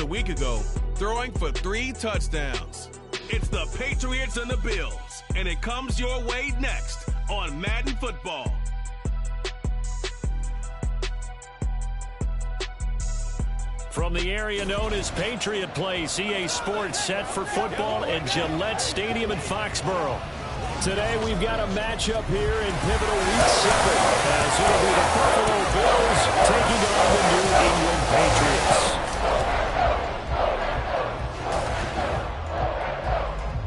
week ago, throwing for 3 touchdowns. It's the Patriots and the Bills, and it comes your way next on Madden Football. From the area known as Patriot Place, EA Sports set for football at Gillette Stadium in Foxborough. Today we've got a matchup here in pivotal Week 7 as it'll be the Buffalo Bills taking on the New England Patriots.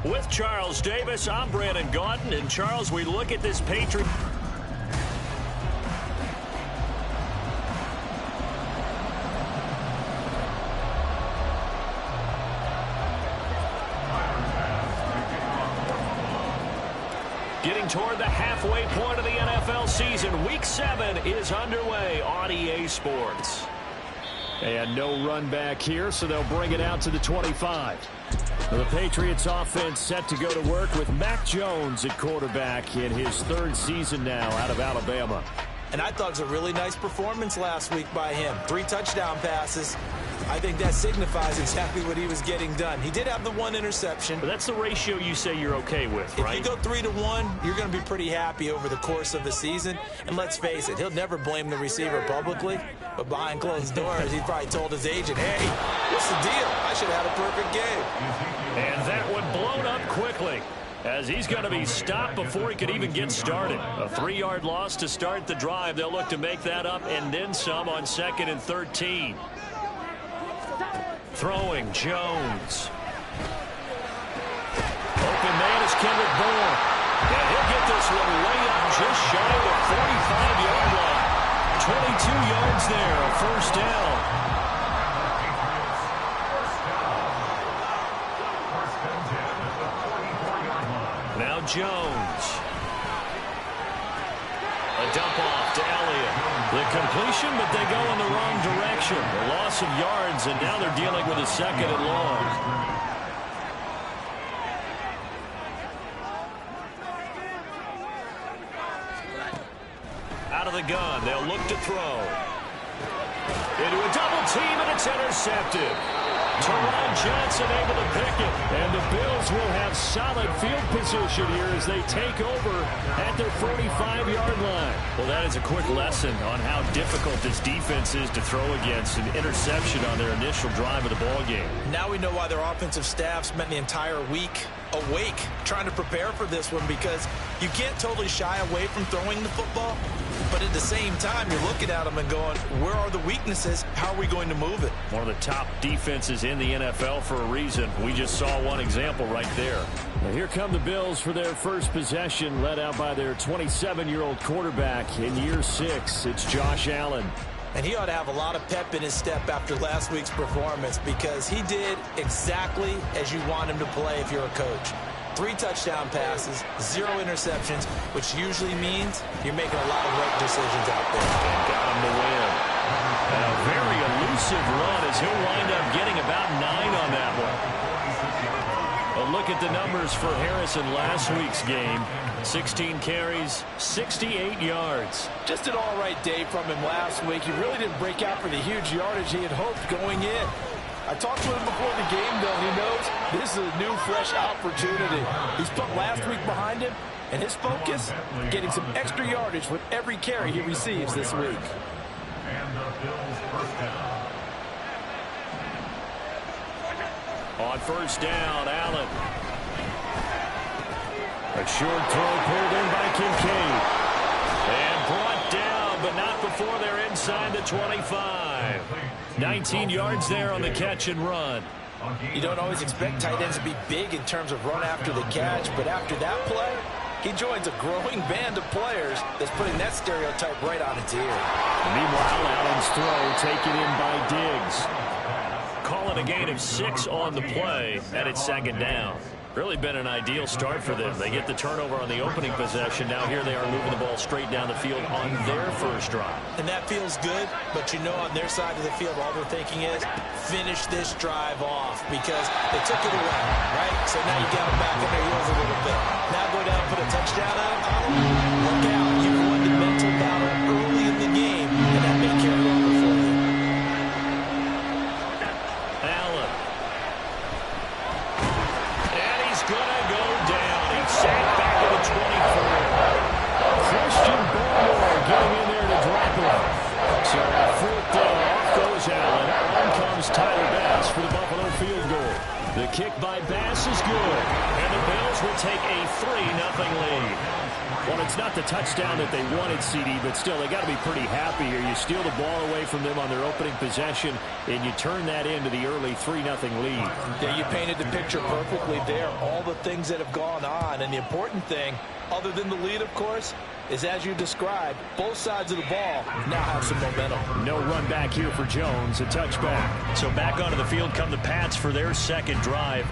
With Charles Davis, I'm Brandon Gaudin, and Charles, we look at this Patriot. Getting toward the halfway point of the NFL season. Week 7 is underway on EA Sports. And no run back here, so they'll bring it out to the 25. The Patriots offense set to go to work with Mac Jones at quarterback in his 3rd season now out of Alabama. And I thought it was a really nice performance last week by him. 3 touchdown passes. I think that signifies exactly what he was getting done. He did have the 1 interception. But that's the ratio you say you're okay with, right? If you go 3-to-1, you're going to be pretty happy over the course of the season. And let's face it, he'll never blame the receiver publicly. But behind closed doors, he probably told his agent, hey, what's the deal? I should have had a perfect game. And that one blown up quickly, as he's going to be stopped before he could even get started. A 3-yard loss to start the drive. They'll look to make that up and then some on 2nd and 13. Throwing, Jones. Open man is Kendrick Bourne. And he'll get this one way up just shy of the 45-yard line. 22 yards there, a 1st down. Now Jones. A dump off to Elliott. The completion, but they go in the wrong direction. A loss of yards, and now they're dealing with a 2nd and long. Out of the gun, they'll look to throw. Into a double team, and it's intercepted. Teron Johnson able to pick it, and the Bills will have solid field position here as they take over at their 45-yard line. Well, that is a quick lesson on how difficult this defense is to throw against an interception on their initial drive of the ballgame. Now we know why their offensive staff spent the entire week awake trying to prepare for this one, because you can't totally shy away from throwing the football, but at the same time, you're looking at them and going, where are the weaknesses? How are we going to move it? One of the top defenses in the NFL for a reason. We just saw one example right there. Now here come the Bills for their first possession, led out by their 27-year-old quarterback in year 6. It's Josh Allen. And he ought to have a lot of pep in his step after last week's performance, because he did exactly as you want him to play if you're a coach. 3 touchdown passes, 0 interceptions, which usually means you're making a lot of right decisions out there. And got him to win. And a very elusive run as he'll wind up getting about 9 on that one. A look at the numbers for Harrison last week's game. 16 carries, 68 yards. Just an all-right day from him last week. He really didn't break out for the huge yardage he had hoped going in. I talked to him before the game, though, and he knows this is a new, fresh opportunity. He's put last week behind him, and his focus, getting some extra yardage with every carry he receives this week. On 1st down, Allen. A short throw pulled in by Kincaid. And brought down, but not before they're inside the 25. 19 yards there on the catch and run. You don't always expect tight ends to be big in terms of run after the catch, but after that play, he joins a growing band of players that's putting that stereotype right on its ear. Meanwhile, Allen's throw taken in by Diggs. Calling a gain of 6 on the play, and it's 2nd down. Really been an ideal start for them. They get the turnover on the opening possession. Now here they are moving the ball straight down the field on their first drive. And that feels good, but you know on their side of the field, all they're thinking is finish this drive off, because they took it away, right? So now you got them back on their heels a little bit. Now go down and put a touchdown on them. Look out. You won the mental battle early in the game, and that may carry over for you. Allen. Tyler Bass for the Buffalo field goal. The kick by Bass is good, and the Bills will take a 3-0 lead. Well, it's not the touchdown that they wanted, CD, but still, they got to be pretty happy here. You steal the ball away from them on their opening possession, and you turn that into the early 3-0 lead. Yeah, you painted the picture perfectly there. All the things that have gone on, and the important thing, other than the lead, of course, is as you described, both sides of the ball now have some momentum. No run back here for Jones, a touchback. So back onto the field come the Pats for their second drive.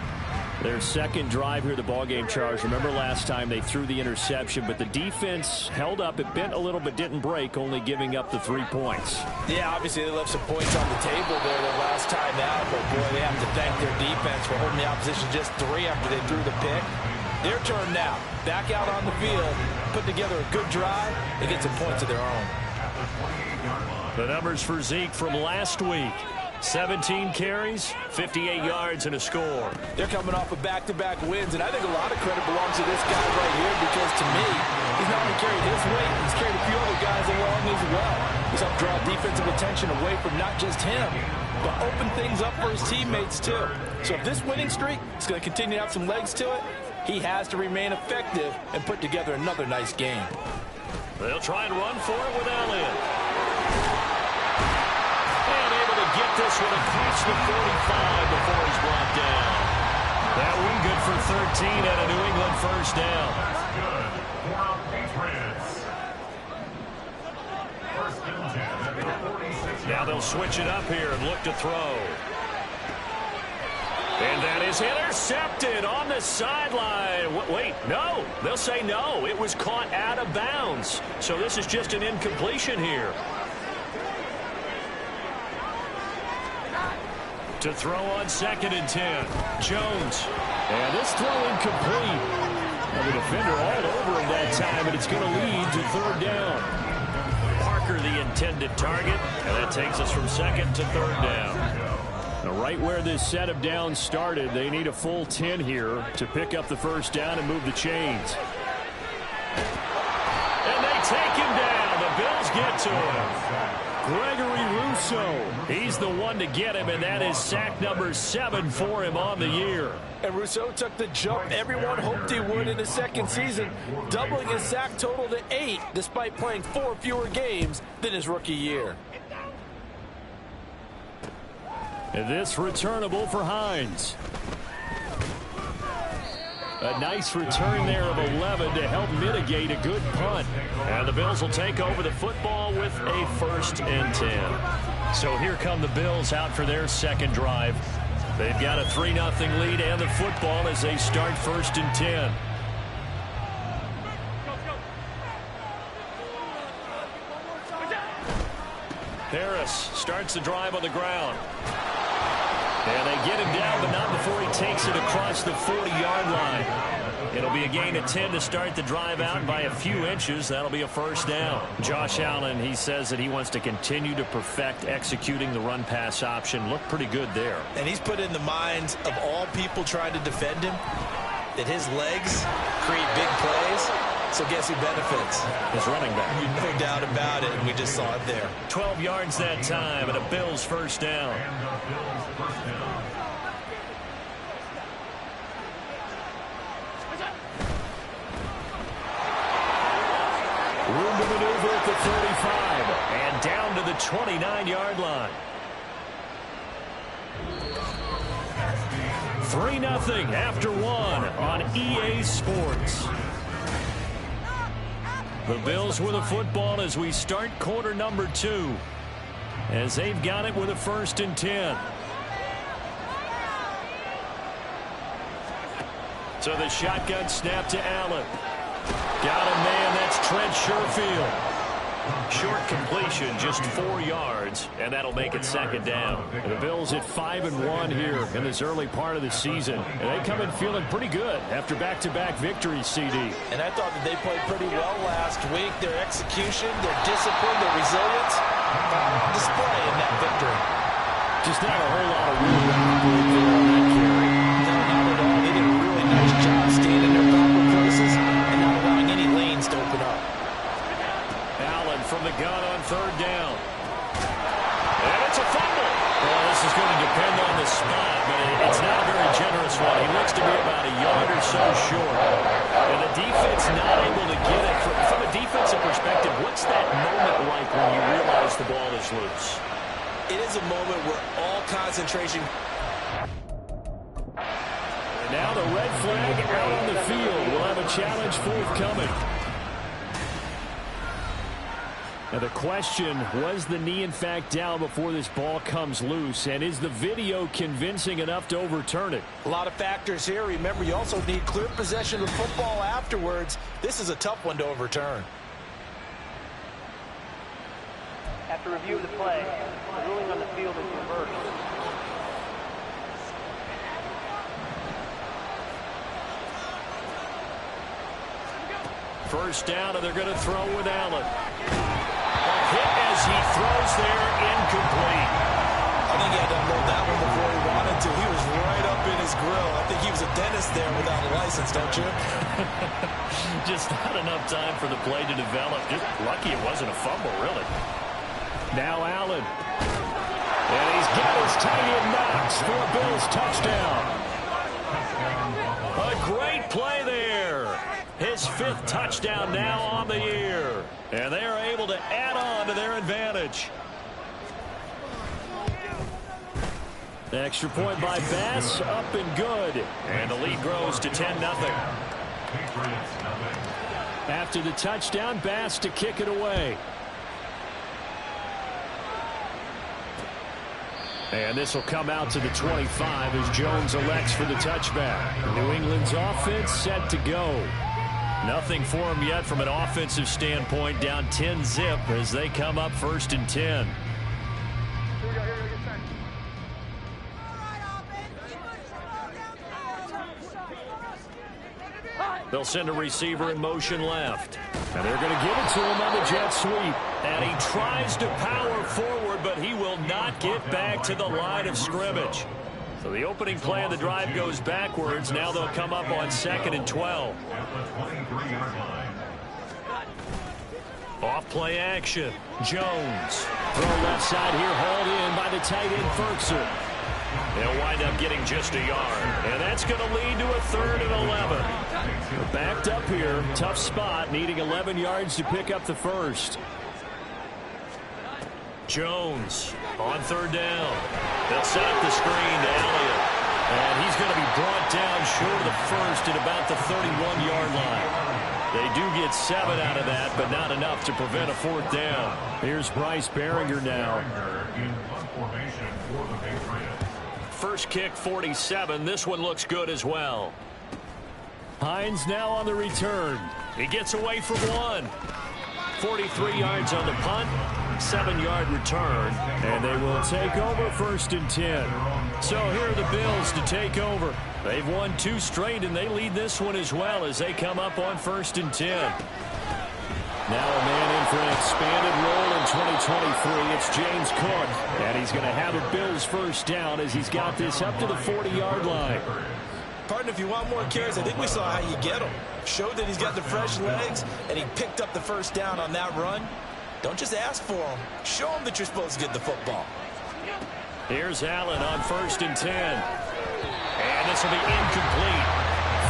Their second drive here, the ballgame, Charles. Remember last time they threw the interception, but the defense held up. It bent a little but didn't break, only giving up the 3 points. Yeah, obviously they left some points on the table there the last time out, but boy, they have to thank their defense for holding the opposition just 3 after they threw the pick. Their turn now. Back out on the field, put together a good drive, and get some points of their own. The numbers for Zeke from last week. 17 carries, 58 yards, and a score. They're coming off of back-to-back wins, and I think a lot of credit belongs to this guy right here because, to me, he's not only carried his weight, he's carried a few other guys along as well. He's helped draw defensive attention away from not just him, but open things up for his teammates, too. So if this winning streak is going to continue to have some legs to it, he has to remain effective and put together another nice game. They'll try and run for it with Elliott. And able to get this one across the 45 before he's brought down. That one good for 13 and a New England first down. That's good for our Patriots. First and 10 at the 46. Now they'll switch it up here and look to throw. And that is intercepted on the sideline. Wait, no. They'll say no. It was caught out of bounds. So this is just an incompletion here. To throw on 2nd and 10. Jones. And this throw incomplete. Now the defender all over him that time, and it's going to lead to 3rd down. Parker the intended target, and that takes us from 2nd to 3rd down. Now, right where this set of downs started, they need a full 10 here to pick up the first down and move the chains. And they take him down. The Bills get to him. Gregory Rousseau, he's the one to get him, and that is sack number 7 for him on the year. And Rousseau took the jump everyone hoped he would in his second season, doubling his sack total to 8, despite playing 4 fewer games than his rookie year. And this returnable for Hines. A nice return there of 11 to help mitigate a good punt. And the Bills will take over the football with a 1st and 10. So here come the Bills out for their second drive. They've got a 3-0 lead and the football as they start 1st and 10. Harris starts the drive on the ground. And they get him down, but not before he takes it across the 40-yard line. It'll be a gain of 10 to start the drive out by a few inches. That'll be a first down. Josh Allen, he says that he wants to continue to perfect executing the run-pass option. Looked pretty good there. And he's put in the minds of all people trying to defend him that his legs create big plays. So guess who benefits? His running back. No doubt about it, and we just saw it there. 12 yards that time, and a Bills first down. Room to maneuver at the 35, and down to the 29-yard line. 3-0 after 1 on EA Sports. The Bills with a football as we start quarter number 2. As they've got it with a 1st and 10. So the shotgun snap to Allen. Got a man, that's Trent Sherfield. Short completion, just 4 yards, and that'll make it 2nd down. And the Bills at 5-1 here in this early part of the season. And they come in feeling pretty good after back-to-back victories, CD. And I thought that they played pretty well last week. Their execution, their discipline, their resilience, display in that victory. Just not a whole lot of room to operate there on that carry. No, not at all. They did a really nice job staying in their proper places and not allowing any lanes to open up. Allen from the gun on 3rd down. And it's a fumble. Well, this is going to depend one. He looks to be about a yard or so short. And the defense not able to get it. From a defensive perspective, what's that moment like when you realize the ball is loose? It is a moment where all concentration... Now the red flag out on the field. We'll have a challenge forthcoming. Now the question, was the knee in fact down before this ball comes loose? And is the video convincing enough to overturn it? A lot of factors here. Remember, you also need clear possession of the football afterwards. This is a tough one to overturn. After review of the play, the ruling on the field is reversed. First down, and they're going to throw with Allen. Hit as he throws there, incomplete. I think he had to unload that one before he wanted to. He was right up in his grill. I think he was a dentist there without a license, don't you? Just not enough time for the play to develop. Just lucky it wasn't a fumble, really. Now Allen. And he's got his tight end Knox for a Bills touchdown. A great play there. His 5th touchdown now on the year. And they are able to add on to their advantage. The extra point by Bass, up and good. And the lead grows to 10-0. After the touchdown, Bass to kick it away. And this will come out to the 25 as Jones elects for the touchback. New England's offense set to go. Nothing for them yet from an offensive standpoint, down 10-0 as they come up 1st and 10. They'll send a receiver in motion left. And they're going to give it to him on the jet sweep. And he tries to power forward, but he will not get back to the line of scrimmage. So the opening play of the drive goes backwards. Now they'll come up on 2nd and 12. Off play action. Jones. Throw left side here, hauled in by the tight end Ferguson. They'll wind up getting just a yard. And that's going to lead to a 3rd and 11. They're backed up here. Tough spot, needing 11 yards to pick up the first. Jones on 3rd down. They'll set up the screen to Elliott. And he's going to be brought down short of the first at about the 31-yard line. They do get 7 out of that, but not enough to prevent a 4th down. Here's Bryce Behringer now. First kick, 47. This one looks good as well. Hines now on the return. He gets away from one. 43 yards on the punt. 7-yard return, and they will take over 1st and 10. So here are the Bills to take over. They've won 2 straight, and they lead this one as well as they come up on 1st and 10. Now a man in for an expanded role in 2023. It's James Cook, and he's going to have a Bills first down as he's got this up to the 40-yard line. Partner, if you want more carries, I think we saw how you get him. Showed that he's got the fresh legs, and he picked up the first down on that run. Don't just ask for him. Show him that you're supposed to get the football. Here's Allen on 1st and 10. And this will be incomplete.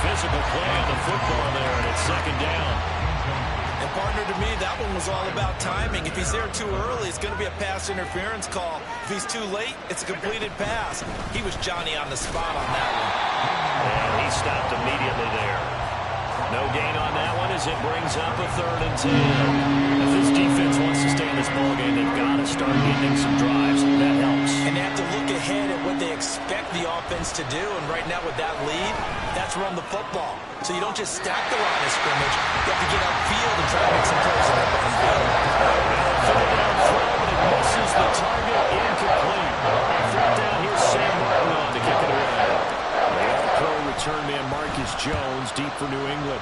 Physical play on the football there, and it's 2nd down. And partner, to me, that one was all about timing. If he's there too early, it's going to be a pass interference call. If he's too late, it's a completed pass. He was Johnny on the spot on that one. And he stopped immediately there. No gain on that one as it brings up a 3rd and 10. If this defense wants to stay in this ballgame, they've got to start getting some drives. That helps. And they have to look ahead at what they expect the offense to do. And right now with that lead, that's run the football. So you don't just stack the line of scrimmage. You have to get upfield and try to make some plays in the open field. Third down throw, and it misses the target. Incomplete. 3rd down, here's Sam Martin on to kick it away. Return man Marcus Jones deep for New England.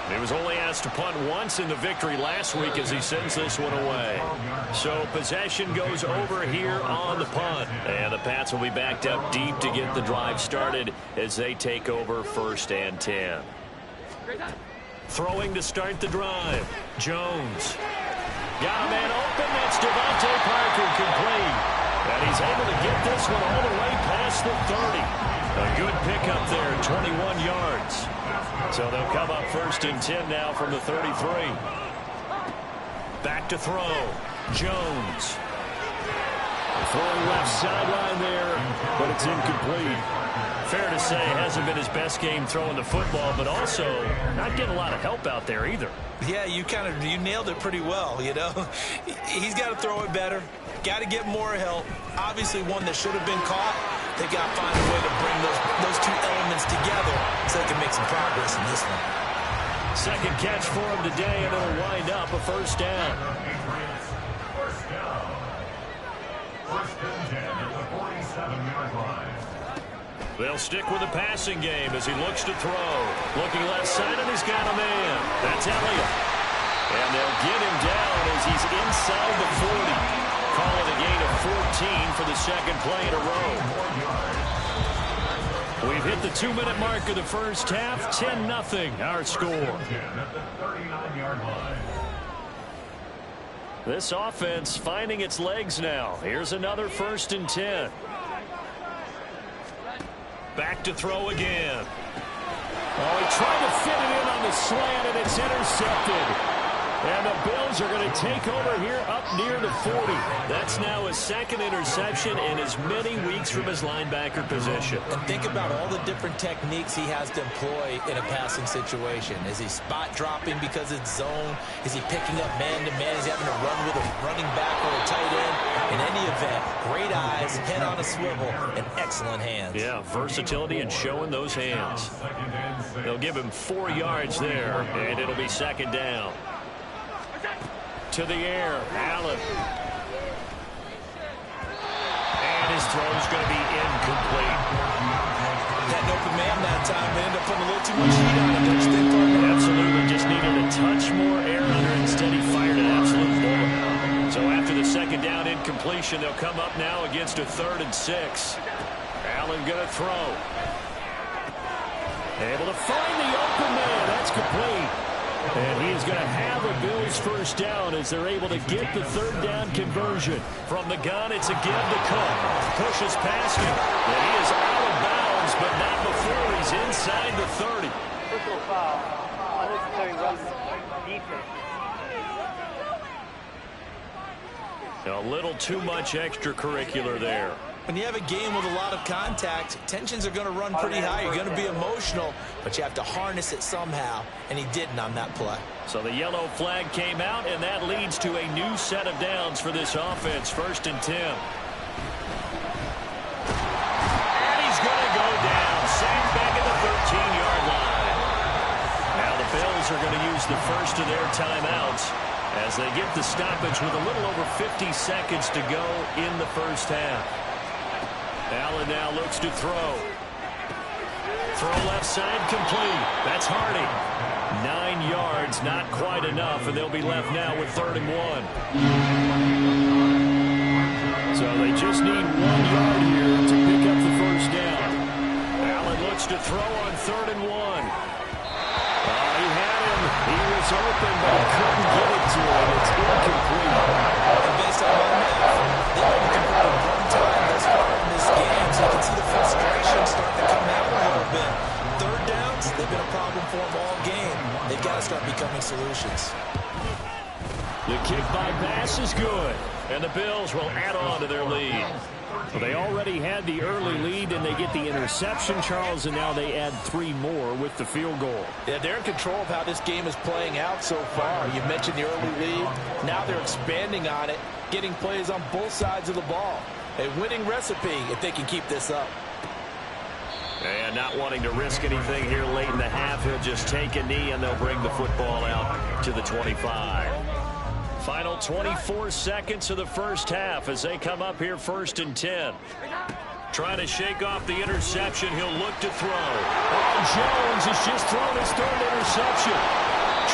He was only asked to punt once in the victory last week as he sends this one away. So possession goes over here on the punt. And the Pats will be backed up deep to get the drive started as they take over 1st and 10. Throwing to start the drive. Jones. Got a man open. That's Devontae Parker complete. And he's able to get this one all the way past the 30. A good pick pickup there, 21 yards. So they'll come up 1st and 10 now from the 33. Back to throw. Jones. Throwing left sideline there, but it's incomplete. Fair to say, hasn't been his best game throwing the football, but also not getting a lot of help out there either. Yeah, you nailed it pretty well, you know. He's got to throw it better. Got to get more help. Obviously one that should have been caught. They got to find a way to bring those two elements together so they can make some progress in this one. Second catch for him today, and it'll wind up a 1st down. First down. 1st and 10 at the 47-yard line. They'll stick with the passing game as he looks to throw. Looking left side, and he's got a man. That's Elliott. And they'll get him down as he's inside the 40. Call it a gain of 14 for the second play in a row. We've hit the 2-minute mark of the first half. 10-0 our score. This offense finding its legs now. Here's another 1st and 10. Back to throw again. Oh, he tried to fit it in on the slant, and it's intercepted. And the Bills are going to take over here up near the 40. That's now his 2nd interception in as many weeks from his linebacker position. And think about all the different techniques he has to employ in a passing situation. Is he spot dropping because it's zone? Is he picking up man-to-man? Is he having to run with a running back or a tight end? In any event, great eyes, head on a swivel, and excellent hands. Yeah, versatility and showing those hands. They'll give him 4 yards there, and it'll be 2nd down. To the air, Allen. And his throw's going to be incomplete. Had an open man that time. They ended up putting a little too much heat on it. Don't you think, Absolutely. Just needed a touch more air under it. Instead, he fired an absolute bullet. So after the 2nd down incompletion, they'll come up now against a 3rd and 6. Allen going to throw. Able to find the open man. That's complete. And he is going to have a Bills 1st down as they're able to get the 3rd down conversion. From the gun, it's again to Cook. Pushes past him. And he is out of bounds, but not before he's inside the 30. Personal foul. Unnecessary roughness. Defense. A little too much extracurricular there. When you have a game with a lot of contact, tensions are going to run pretty high. You're going to be emotional, but you have to harness it somehow, and he didn't on that play. So the yellow flag came out, and that leads to a new set of downs for this offense. 1st and 10. And he's going to go down. Sacked back at the 13-yard line. Now the Bills are going to use the first of their timeouts as they get the stoppage with a little over 50 seconds to go in the first half. Allen now looks to throw. Throw left side complete. That's Hardy. 9 yards, not quite enough, and they'll be left now with 3rd and 1. So they just need 1 yard here to pick up the 1st down. Allen looks to throw on 3rd and 1. He had him. He was open, but he couldn't get it to him. It's incomplete. And based on my math, they've only converted 1 time thus far in this game, so you can see the frustration starting to come out a little bit. 3rd downs, they've been a problem for them all game. They've got to start becoming solutions. The kick by pass is good, and the Bills will add on to their lead. Well, they already had the early lead, and they get the interception, Charles, and now they add 3 more with the field goal. Yeah, they're in control of how this game is playing out so far. You mentioned the early lead. Now they're expanding on it, getting plays on both sides of the ball. A winning recipe if they can keep this up. And not wanting to risk anything here late in the half, he'll just take a knee, and they'll bring the football out to the 25. Final 24 seconds of the first half as they come up here 1st and 10. Trying to shake off the interception. He'll look to throw. Oh, Jones has just thrown his 3rd interception.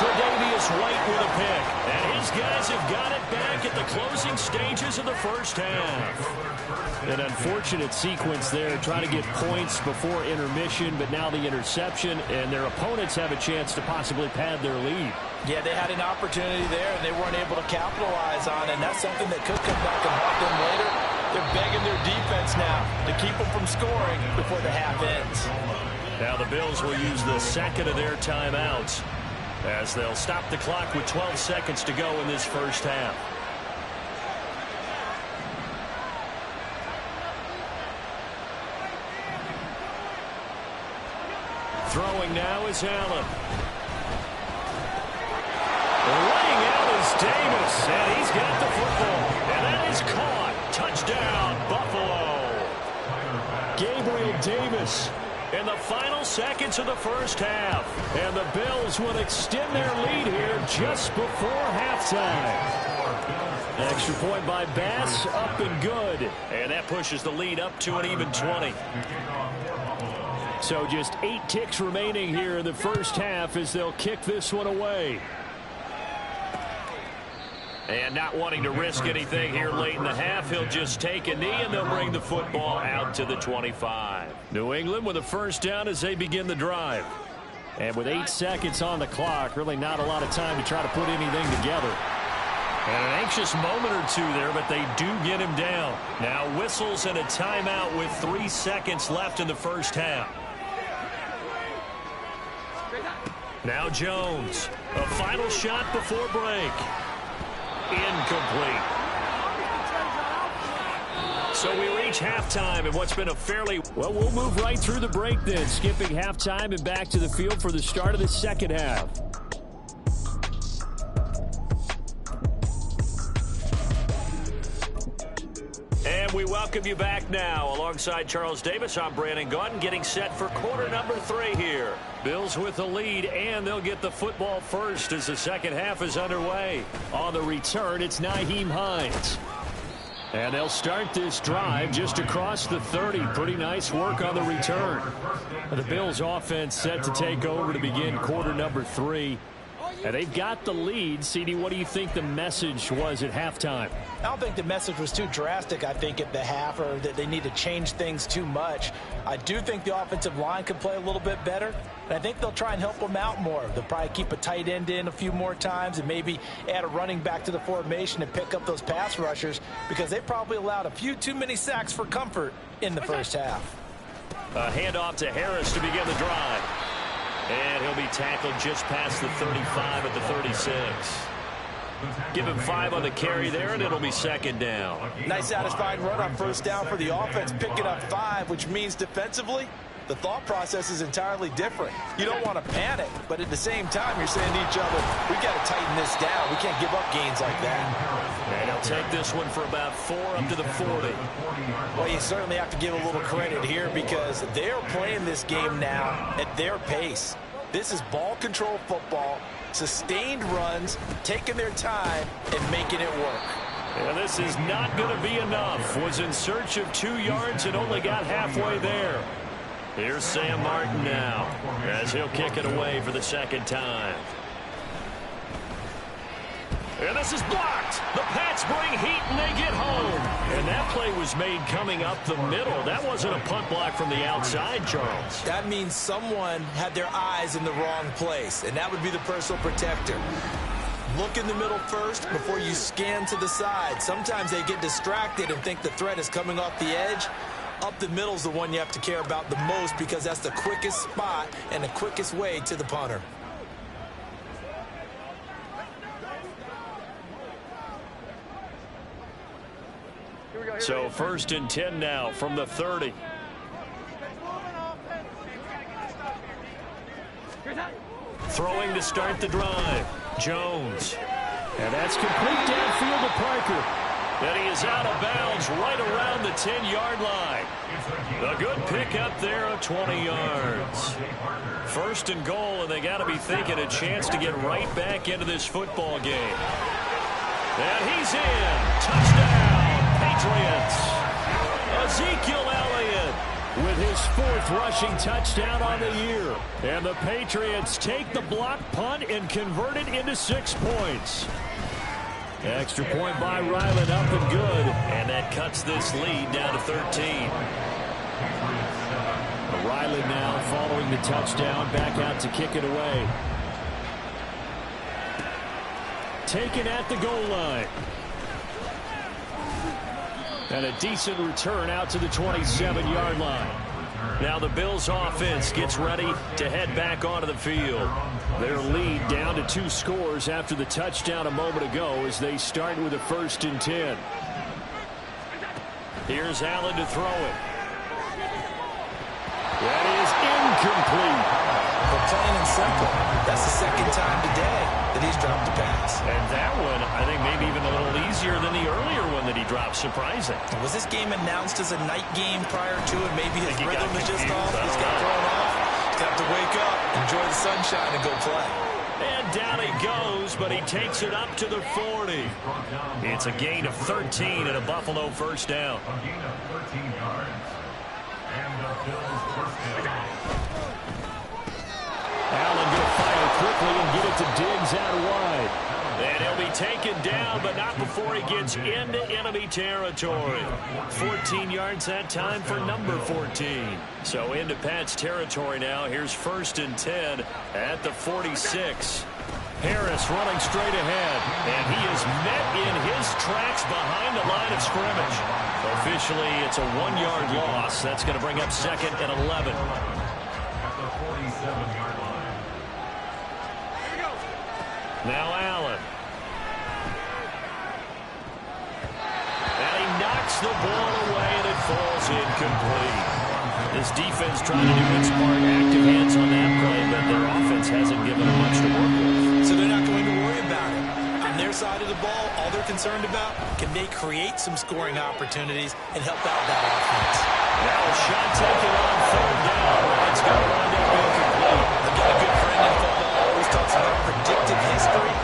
Tre'Davious White with a pick. And his guys have got it back at the closing stages of the first half. An unfortunate sequence there, trying to get points before intermission, but now the interception, and their opponents have a chance to possibly pad their lead. Yeah, they had an opportunity there, and they weren't able to capitalize on it, and that's something that could come back and haunt them later. They're begging their defense now to keep them from scoring before the half ends. Now the Bills will use the second of their timeouts as they'll stop the clock with 12 seconds to go in this first half. Throwing now is Allen. Laying out is Davis, and he's got the football. And that is caught. Touchdown, Buffalo. Gabriel Davis in the final seconds of the first half. And the Bills will extend their lead here just before halftime. Extra point by Bass, up and good. And that pushes the lead up to an even 20. So just 8 ticks remaining here in the first half as they'll kick this one away. And not wanting to risk anything here late in the half, he'll just take a knee and they'll bring the football out to the 25. New England with a first down as they begin the drive. And with 8 seconds on the clock, really not a lot of time to try to put anything together. And an anxious moment or two there, but they do get him down. Now whistles and a timeout with 3 seconds left in the first half. Now Jones, a final shot before break. Incomplete. So we reach halftime in what's been a fairly... Well, we'll move right through the break then, skipping halftime and back to the field for the start of the second half. And we welcome you back now. Alongside Charles Davis, I'm Brandon Gaudin, getting set for quarter number 3 here. Bills with the lead, and they'll get the football first as the second half is underway. On the return, it's Nyheim Hines. And they'll start this drive just across the 30. Pretty nice work on the return. The Bills offense set to take over to begin quarter number 3. And they've got the lead. CD, what do you think the message was at halftime? I don't think the message was too drastic, I think, at the half, or that they need to change things too much. I do think the offensive line could play a little bit better, and I think they'll try and help them out more. They'll probably keep a tight end in a few more times and maybe add a running back to the formation and pick up those pass rushers, because they probably allowed a few too many sacks for comfort in the first half. A handoff to Harris to begin the drive. And he'll be tackled just past the 35 at the 36. Give him 5 on the carry there, and it'll be second down. Nice satisfying run on first down for the offense, picking up 5, which means defensively, the thought process is entirely different. You don't want to panic, but at the same time, you're saying to each other, we got to tighten this down. We can't give up gains like that. And he'll take this one for about 4 up to the 40. Well, you certainly have to give a little credit here because they're playing this game now at their pace. This is ball control football, sustained runs, taking their time, and making it work. And this is not going to be enough. Was in search of 2 yards and only got halfway there. Here's Sam Martin now as he'll kick it away for the second time. And this is blocked. The Pats bring heat and they get home. And that play was made coming up the middle. That wasn't a punt block from the outside, Charles. That means someone had their eyes in the wrong place, and that would be the personal protector. Look in the middle first before you scan to the side. Sometimes they get distracted and think the threat is coming off the edge. Up the middle is the one you have to care about the most because that's the quickest spot and the quickest way to the punter. So first and 10 now from the 30. Throwing to start the drive. Jones. And that's complete downfield to Parker. And he is out of bounds right around the 10-yard line. A good pickup there of 20 yards. First and goal, and they got to be thinking a chance to get right back into this football game. And he's in. Touchdown, Patriots. Ezekiel Elliott with his 4th rushing touchdown on the year. And the Patriots take the block punt and convert it into 6 points. Extra point by Ryland, up and good. And that cuts this lead down to 13. Ryland now following the touchdown, back out to kick it away. Taken at the goal line. And a decent return out to the 27-yard line. Now the Bills offense gets ready to head back onto the field. Their lead down to 2 scores after the touchdown a moment ago as they start with a 1st and 10. Here's Allen to throw it. That is incomplete. But plain and simple, that's the 2nd time today that he's dropped a pass. And that one, I think, maybe even a little easier than the earlier one that he dropped. Surprising. Was this game announced as a night game prior to it? Maybe his rhythm is just off. He's got thrown off. He's got to wake up, enjoy the sunshine, and go play. And down he goes, but he takes it up to the 40. It's a gain of 13 and a Buffalo 1st down. A gain of 13 yards. And the Bills 1st down. Allen going to fire quickly and get it to Diggs out wide. And he'll be taken down, but not before he gets into enemy territory. 14 yards that time for number 14. So into Pat's territory now. Here's 1st and 10 at the 46. Harris running straight ahead. And he is met in his tracks behind the line of scrimmage. Officially, it's a 1-yard loss. That's going to bring up 2nd and 11. At the 47-yard line. Now Allen. And he knocks the ball away, and it falls incomplete. This defense trying to do its part. Active hands on that play, but their offense hasn't given them much to work with. So they're not going to worry about it. On their side of the ball, all they're concerned about, can they create some scoring opportunities and help out that offense? Now a shot taken on 3rd down. It's going to wind up incomplete. I've got a good friend in football, always talks about predictive history.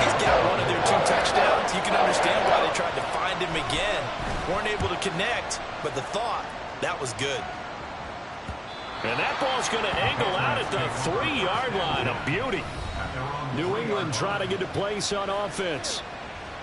He's got one of their 2 touchdowns. You can understand why they tried to find him again. Weren't able to connect, but the thought, that was good. And that ball's going to angle out at the 3-yard line. A beauty. New England trying to get a place on offense.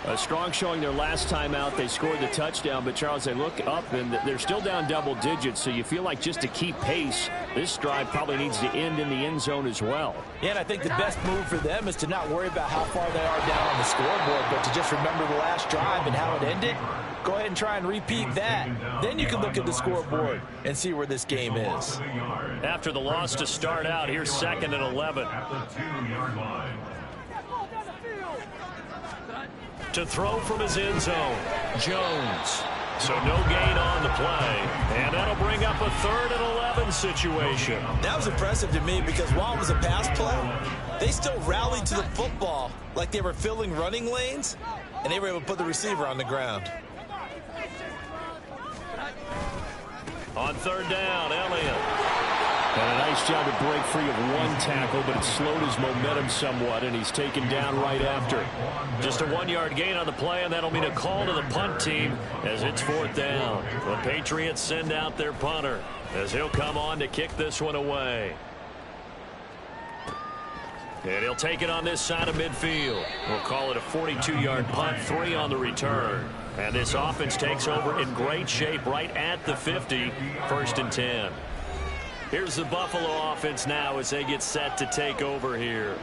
A strong showing their last time out. They scored the touchdown, but Charles, they look up and they're still down double digits, so you feel like just to keep pace, this drive probably needs to end in the end zone as well. Yeah, and I think the best move for them is to not worry about how far they are down on the scoreboard, but to just remember the last drive and how it ended. Go ahead and try and repeat that. Then you can look at the scoreboard and see where this game is. After the loss to start out, here's 2nd and 11. At the 2-yard line. To throw from his end zone, Jones. So no gain on the play. And that'll bring up a 3rd and 11 situation. That was impressive to me because while it was a pass play, they still rallied to the football like they were filling running lanes, and they were able to put the receiver on the ground. On 3rd down, Elliott. And a nice job to break free of 1 tackle, but it slowed his momentum somewhat, and he's taken down right after. Just a 1-yard gain on the play, and that'll mean a call to the punt team as it's 4th down. The Patriots send out their punter as he'll come on to kick this one away. And he'll take it on this side of midfield. We'll call it a 42-yard punt, 3 on the return. And this offense takes over in great shape right at the 50, 1st and 10. Here's the Buffalo offense now as they get set to take over here.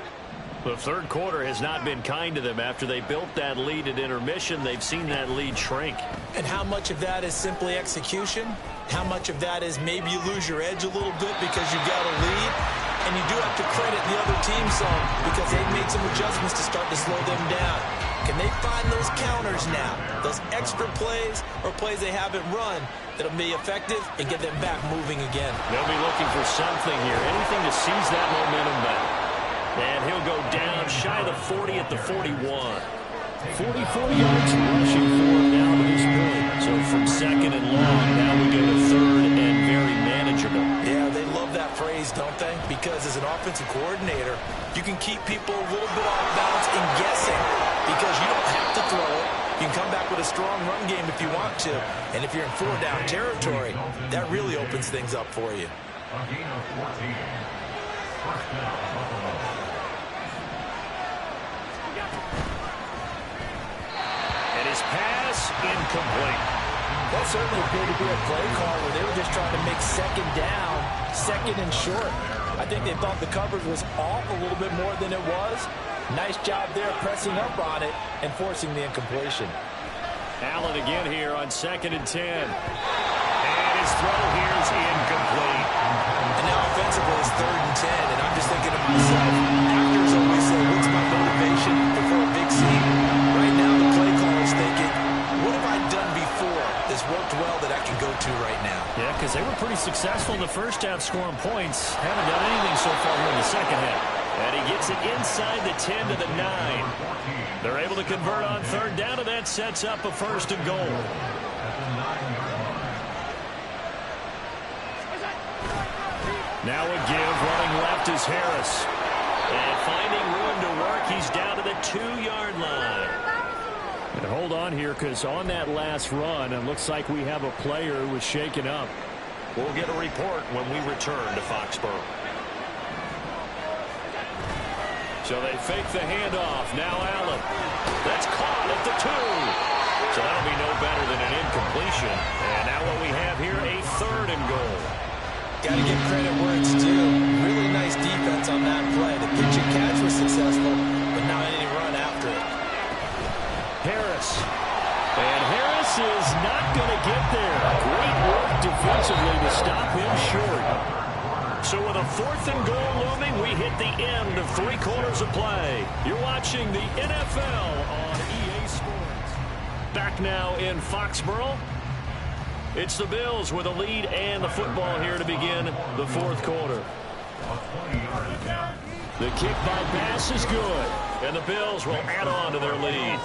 The 3rd quarter has not been kind to them. After they built that lead at intermission, they've seen that lead shrink. And how much of that is simply execution? How much of that is maybe you lose your edge a little bit because you've got a lead? And you do have to credit the other team some because they've made some adjustments to start to slow them down. Can they find those counters now, those extra plays or plays they haven't run that'll be effective and get them back moving again? They'll be looking for something here, anything to seize that momentum back. And he'll go down shy of the 40 at the 41. 44 yards rushing forward now to this point. So from 2nd and long, now we go to 3rd and very manageable. Yeah, they love that phrase, don't they? Because as an offensive coordinator, you can keep people a little bit off balance and guessing because you don't have to throw it. You can come back with a strong run game if you want to. And if you're in 4-down territory, that really opens things up for you. A gain of 14. 1st down, Buffalo. And his pass incomplete. That certainly appeared to be a play call where they were just trying to make 2nd down, 2nd and short. I think they thought the coverage was off a little bit more than it was. Nice job there pressing up on it and forcing the incompletion. Allen again here on 2nd and 10. And his throw here is incomplete. And now offensively it's 3rd and 10, and I'm just thinking to myself, actors always say, what's my motivation before a big scene? Right now the play caller's thinking, what have I done before that's worked well that I can go to right now? Yeah, because they were pretty successful in the first half scoring points. Haven't done anything so far here in the second half. And he gets it inside the 10 to the 9. They're able to convert on 3rd down, and that sets up a 1st and goal. Now a give, running left is Harris. And finding room to work, he's down to the 2-yard line. And hold on here, because on that last run, it looks like we have a player who was shaken up. We'll get a report when we return to Foxborough. So they fake the handoff. Now Allen. That's caught at the 2. So that'll be no better than an incompletion. And now what we have here, a 3rd and goal. Got to give credit where it's due. Really nice defense on that play. The pitch and catch was successful, but not any run after it. Harris. And Harris is not going to get there. Great work defensively to stop him short. So with a 4th and goal looming, we hit the end of 3 quarters of play. You're watching the NFL on EA Sports. Back now in Foxborough. It's the Bills with a lead and the football here to begin the 4th quarter. The kick by Bass is good, and the Bills will add on to their lead.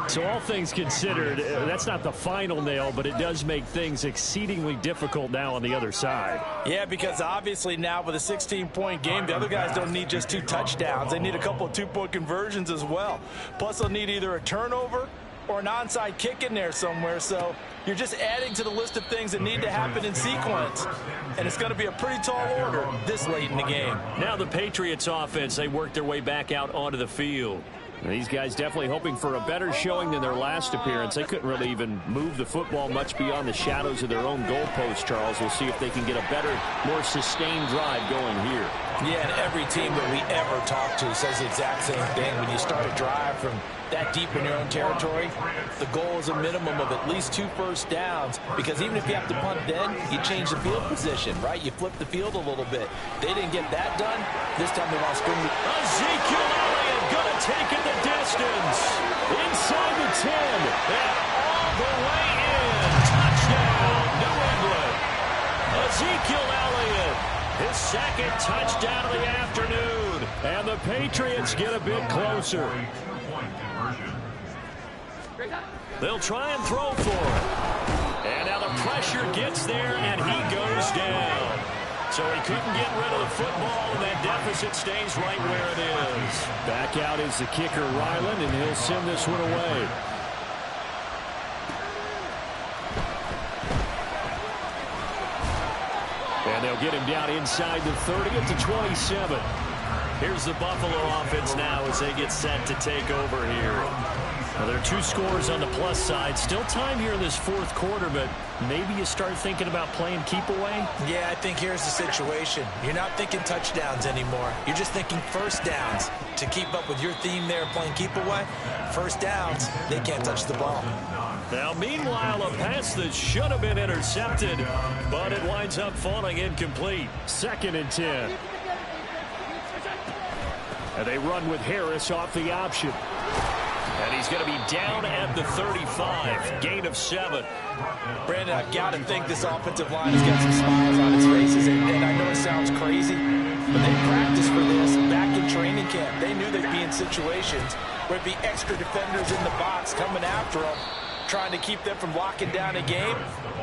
So all things considered, that's not the final nail, but it does make things exceedingly difficult now on the other side. Yeah, because obviously now with a 16-point game, the other guys don't need just 2 touchdowns. They need a couple of 2-point conversions as well. Plus, they'll need either a turnover or an onside kick in there somewhere. So you're just adding to the list of things that need to happen in sequence. And it's going to be a pretty tall order this late in the game. Now the Patriots offense, they work their way back out onto the field. And these guys definitely hoping for a better showing than their last appearance. They couldn't really even move the football much beyond the shadows of their own goalpost, Charles. We'll see if they can get a better, more sustained drive going here. Yeah, and every team that we ever talk to says the exact same thing. When you start a drive from that deep in your own territory, the goal is a minimum of at least 2 first downs, because even if you have to punt then, you change the field position, right? You flip the field a little bit. They didn't get that done. This time they want to spring the... Ezekiel Elliott going to take it the distance. Inside the 10. And all the way in. Touchdown, New England. Ezekiel Elliott. His 2nd touchdown of the afternoon. And the Patriots get a bit closer. They'll try and throw for it. And now the pressure gets there, and he goes down. So he couldn't get rid of the football, and that deficit stays right where it is. Back out is the kicker, Ryland, and he'll send this one away. And they'll get him down inside the 30 at the 27. Here's the Buffalo offense now as they get set to take over here. Now, there are 2 scores on the plus side. Still time here in this 4th quarter, but maybe you start thinking about playing keep away? Yeah, I think here's the situation. You're not thinking touchdowns anymore. You're just thinking first downs. To keep up with your theme there, playing keep away, first downs, they can't touch the ball. Now, meanwhile, a pass that should have been intercepted, but it winds up falling incomplete. 2nd and 10. And they run with Harris off the option. And he's going to be down at the 35. Gain of 7. Brandon, I've got to think this offensive line has got some smiles on its faces. And I know it sounds crazy, but they practiced for this back in training camp. They knew they'd be in situations where it'd be extra defenders in the box coming after them, trying to keep them from locking down a game.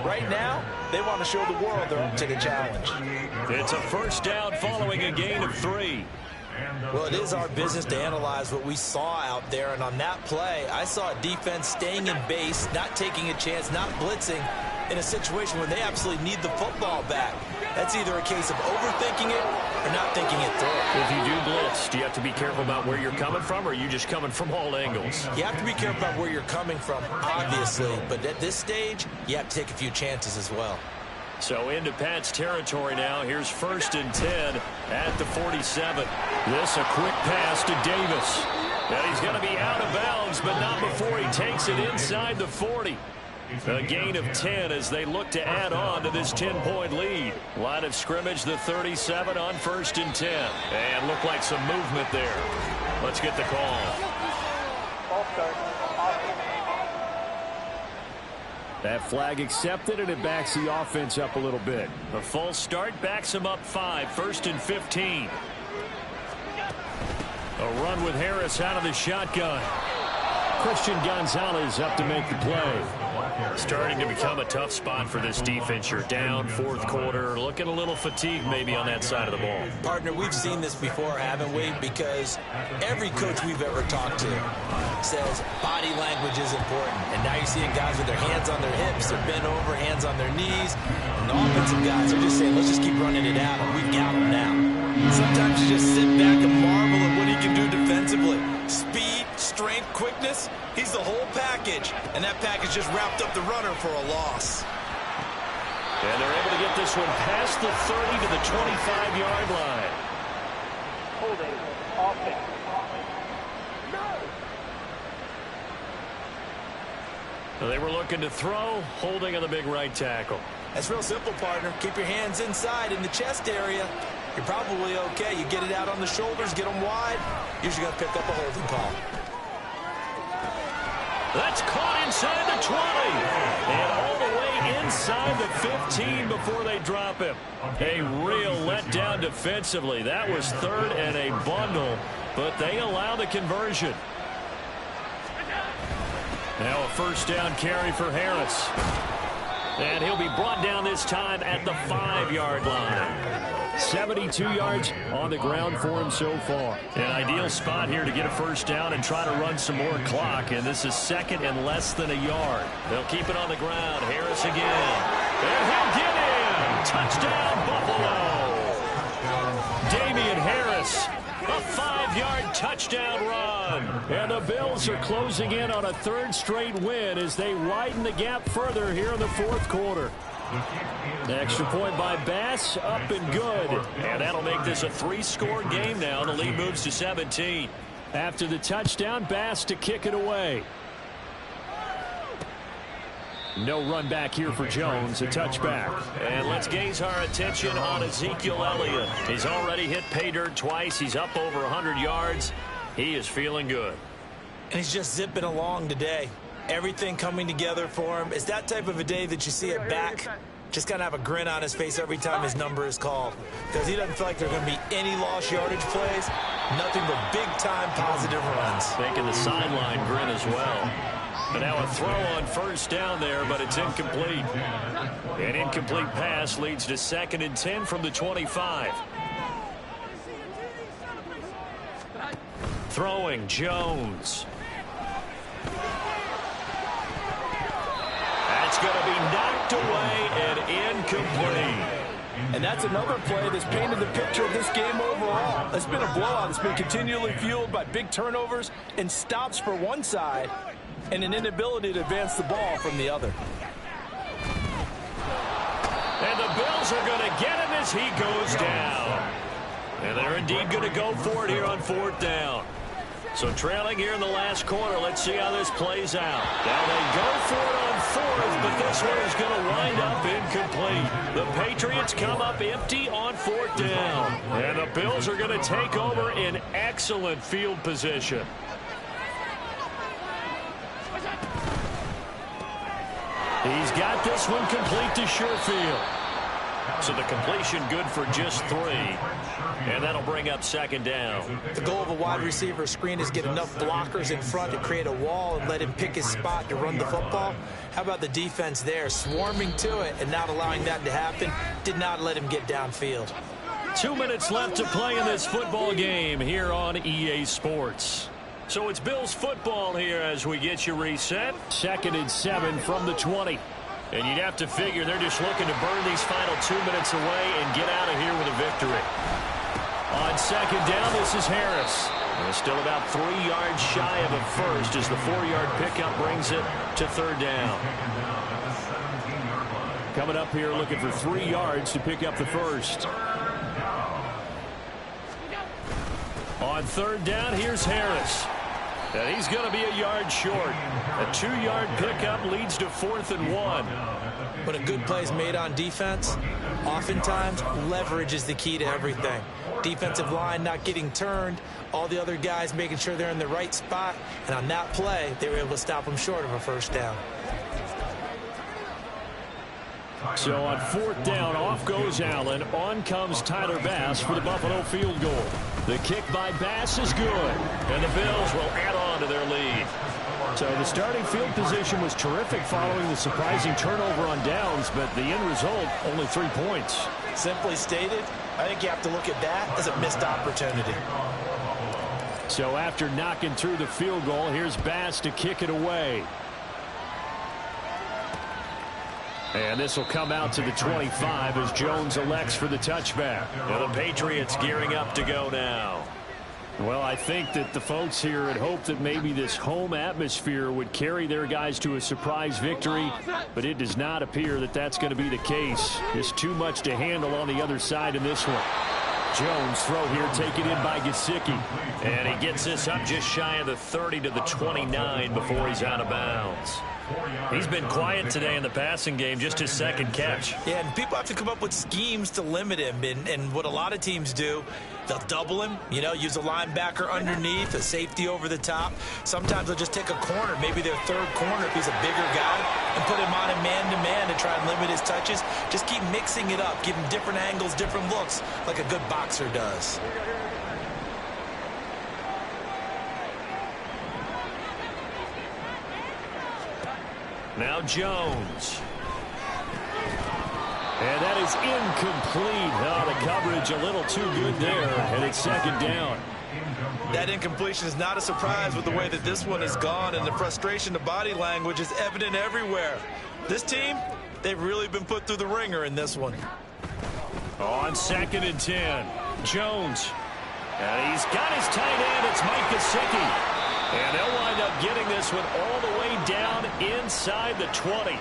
Right now, they want to show the world they're up to the challenge. It's a first down following a gain of 3. Well, it is our business to analyze what we saw out there, and on that play, I saw a defense staying in base, not taking a chance, not blitzing in a situation where they absolutely need the football back. That's either a case of overthinking it or not thinking it through. If you do blitz, do you have to be careful about where you're coming from, or are you just coming from all angles? You have to be careful about where you're coming from, obviously, but at this stage, you have to take a few chances as well. So into Pat's territory now. Here's 1st and 10 at the 47. This a quick pass to Davis. And he's going to be out of bounds, but not before he takes it inside the 40. A gain of 10 as they look to add on to this 10-point lead. Line of scrimmage, the 37 on 1st and 10. And look like some movement there. Let's get the call. Ball start. That flag accepted, and it backs the offense up a little bit. A false start backs him up 5, 1st and 15. A run with Harris out of the shotgun. Christian Gonzalez up to make the play. Starting to become a tough spot for this defense. You're down 4th quarter, looking a little fatigued maybe on that side of the ball. Partner, we've seen this before, haven't we? Because every coach we've ever talked to says body language is important. And now you're seeing guys with their hands on their hips, they're bent over, hands on their knees. And the offensive guys are just saying, let's just keep running it out, and we've got them now. Sometimes you just sit back and marvel at what he can do defensively. Speed, strength, quickness, he's the whole package. And that package just wrapped up the runner for a loss. And they're able to get this one past the 30 to the 25-yard line. Holding. Offense. They were looking to throw, holding on the big right tackle. That's real simple, partner. Keep your hands inside in the chest area. You're probably okay. You get it out on the shoulders, get them wide. Usually going to pick up a holding call. That's caught inside the 20. And all the way inside the 15 before they drop him. A real letdown defensively. That was 3rd and a bundle, but they allow the conversion. Now a 1st down carry for Harris. And he'll be brought down this time at the 5-yard line. 72 yards on the ground for him so far. An ideal spot here to get a 1st down and try to run some more clock. And this is 2nd and less than a yard. They'll keep it on the ground. Harris again. And he'll get in. Touchdown, Buffalo. Damian Harris. A 5-yard touchdown run. And the Bills are closing in on a 3rd straight win as they widen the gap further here in the 4th quarter. The extra point by Bass, up and good. And that'll make this a 3-score game now. The lead moves to 17. After the touchdown, Bass to kick it away. No run back here for Jones, a touchback. And let's gaze our attention on Ezekiel Elliott. He's already hit pay dirt twice. He's up over 100 yards. He is feeling good. And he's just zipping along today. Everything coming together for him. It's that type of a day that you see it back. Just kind of have a grin on his face every time his number is called. Because he doesn't feel like there are going to be any lost yardage plays. Nothing but big-time positive runs. Making the sideline grin as well. But now a throw on 1st down there, but it's incomplete. An incomplete pass leads to 2nd and 10 from the 25. Throwing, Jones. That's going to be knocked away and incomplete. And that's another play that's painted the picture of this game overall. It's been a blowout. It's been continually fueled by big turnovers and stops for one side and an inability to advance the ball from the other. And the Bills are going to get him as he goes down. And they're indeed going to go for it here on 4th down. So trailing here in the last quarter. Let's see how this plays out. Now they go for it on 4th, but this one is going to wind up incomplete. The Patriots come up empty on 4th down. And the Bills are going to take over in excellent field position. He's got this one complete to Sherfield. So the completion good for just 3. And that'll bring up 2nd down. The goal of a wide receiver screen is get enough blockers in front to create a wall and let him pick his spot to run the football. How about the defense there, swarming to it and not allowing that to happen? Did not let him get downfield. 2 minutes left to play in this football game here on EA Sports. So it's Bills football here as we get you reset. 2nd and 7 from the 20. And you'd have to figure they're just looking to burn these final 2 minutes away and get out of here with a victory. On 2nd down, this is Harris. And still about 3 yards shy of a first as the 4-yard pickup brings it to 3rd down. Coming up here looking for 3 yards to pick up the first. On 3rd down, here's Harris. And he's going to be a yard short. A 2-yard pickup leads to 4th and 1. When a good play is made on defense, oftentimes leverage is the key to everything. Defensive line not getting turned, all the other guys making sure they're in the right spot, and on that play, they were able to stop them short of a first down. So on 4th down, off goes Allen. On comes Tyler Bass for the Buffalo field goal. The kick by Bass is good, and the Bills will add on to their lead. So the starting field position was terrific following the surprising turnover on downs, but the end result, only 3 points. Simply stated, I think you have to look at that as a missed opportunity. So after knocking through the field goal, here's Bass to kick it away. And this will come out to the 25 as Jones elects for the touchback. Now the Patriots gearing up to go now. Well, I think that the folks here had hoped that maybe this home atmosphere would carry their guys to a surprise victory, but it does not appear that that's going to be the case. There's too much to handle on the other side in this one. Jones throw here taken in by Gesicki. And he gets this up just shy of the 30 to the 29 before he's out of bounds. He's been quiet today in the passing game, just his 2nd catch. Yeah, and people have to come up with schemes to limit him. And what a lot of teams do, they'll double him, use a linebacker underneath, a safety over the top. Sometimes they'll just take a corner, maybe their 3rd corner if he's a bigger guy, and put him on a man-to-man to try and limit his touches. Just keep mixing it up, give him different angles, different looks, like a good boxer does. Now Jones. And that is incomplete. Oh, the coverage a little too good there, and it's 2nd down. That incompletion is not a surprise with the way that this one has gone, and the frustration, the body language is evident everywhere. This team, they've really been put through the ringer in this one. On 2nd and 10, Jones. And he's got his tight end. It's Mike Gesicki. And they'll wind up getting this one all the way down inside the 20.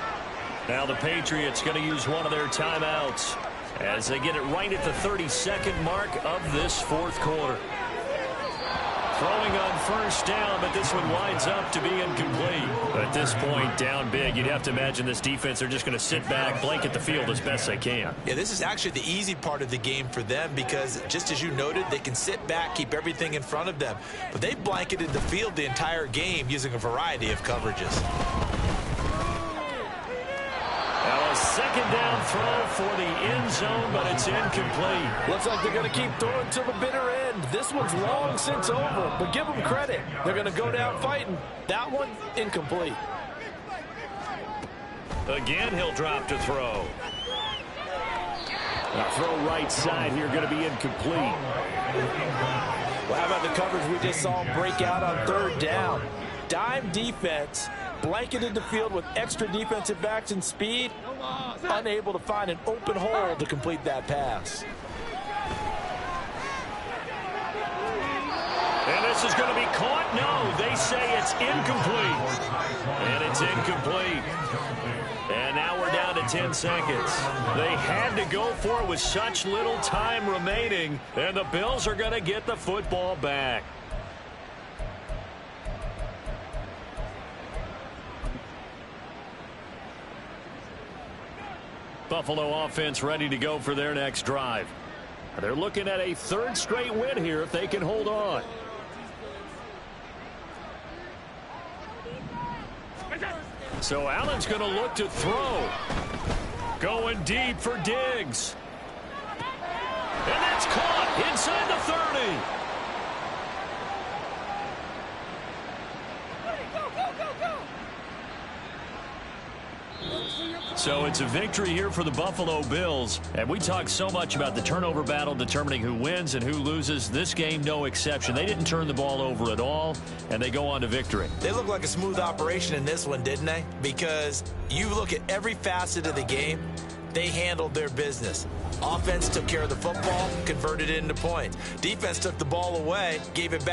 Now the Patriots going to use one of their timeouts as they get it right at the 32nd mark of this 4th quarter. Throwing on 1st down, but this one winds up to be incomplete. At this point, down big, you'd have to imagine this defense, they're just going to sit back, blanket the field as best they can. Yeah, this is actually the easy part of the game for them because, just as you noted, they can sit back, keep everything in front of them. But they blanketed the field the entire game using a variety of coverages. Now a 2nd down throw for the end zone, but it's incomplete. Looks like they're going to keep throwing to the bitter end. This one's long since over, but give them credit. They're going to go down fighting. That one, incomplete. Again, he'll drop to throw. A throw right side here going to be incomplete. Well, how about the coverage we just saw him break out on 3rd down? Dime defense, blanketed the field with extra defensive backs and speed, unable to find an open hole to complete that pass. And this is going to be caught. No, they say it's incomplete. And it's incomplete. And now we're down to 10 seconds. They had to go for it with such little time remaining, and the Bills are going to get the football back. Buffalo offense ready to go for their next drive. They're looking at a 3rd straight win here if they can hold on. So Allen's going to look to throw. Going deep for Diggs. And that's caught inside the 30. So it's a victory here for the Buffalo Bills. And we talk so much about the turnover battle determining who wins and who loses. This game, no exception. They didn't turn the ball over at all, and they go on to victory. They look like a smooth operation in this one, didn't they? Because you look at every facet of the game, they handled their business. Offense took care of the football, converted it into points. Defense took the ball away, gave it back.